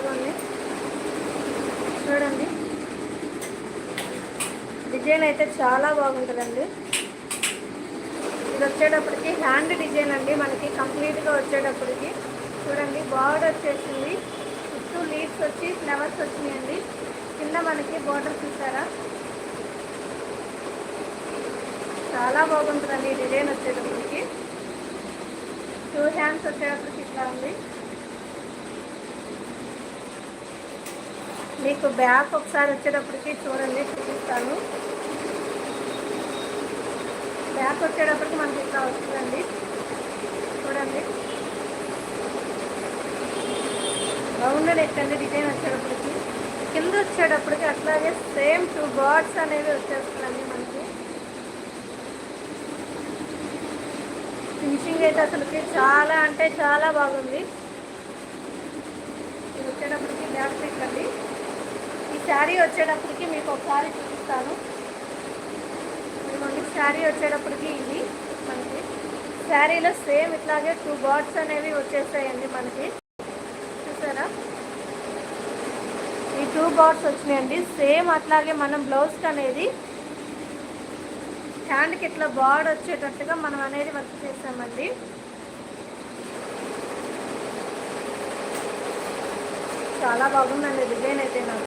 ఇదిగోండి చూడండి, డిజైన్ అయితే చాలా బాగుంటుందండి. ఇది వచ్చేటప్పటికి హ్యాండ్ డిజైన్ అండి మనకి కంప్లీట్గా వచ్చేటప్పటికి. చూడండి బార్డర్ వచ్చేసింది, చుట్టూ లీవ్స్ వచ్చి ఫ్లవర్స్ వచ్చినాయండి. కింద మనకి బార్డర్ చూసారా, చాలా బాగుంటుందండి ఈ డిజైన్ వచ్చేటప్పటికి. 2 హ్యాండ్స్ వచ్చేటప్పటికి ఇట్లా ఉంది. మీకు బ్యాక్ ఒకసారి వచ్చేటప్పటికి చూడండి, చూపిస్తాను. బ్యాక్ వచ్చేటప్పటికి మనకి ఇట్లా వస్తుందండి. చూడండి రౌండ్ నెక్ అండి డిజైన్ వచ్చేటప్పటికి. కింద వచ్చేటప్పటికి అట్లాగే సేమ్ 2 బర్డ్స్ అనేవి వచ్చేస్తుందండి మనకి. ఫినిషింగ్ అయితే అసలుకి చాలా అంటే చాలా బాగుంది. ఇది వచ్చేటప్పటికి బ్యాక్ నెక్ అండి. ఈ శారీ వచ్చేటప్పటికి మీకు ఒకసారి చూపిస్తాను. మనకి శారీ వచ్చేటప్పటికి ఇది మనకి శారీలో సేమ్ ఇట్లాగే 2 బర్డ్స్ అనేవి వచ్చేస్తాయండి మనకి. చూసారా, ఈ 2 బర్డ్స్ వచ్చినాయండి. సేమ్ అట్లాగే మనం బ్లౌజ్కి అనేది హ్యాండ్కి ఇట్లా బార్డర్ వచ్చేటట్టుగా మనం అనేది వర్క్ చేస్తామండి. చాలా బాగుందండి డిజైన్ అయితే నాకు.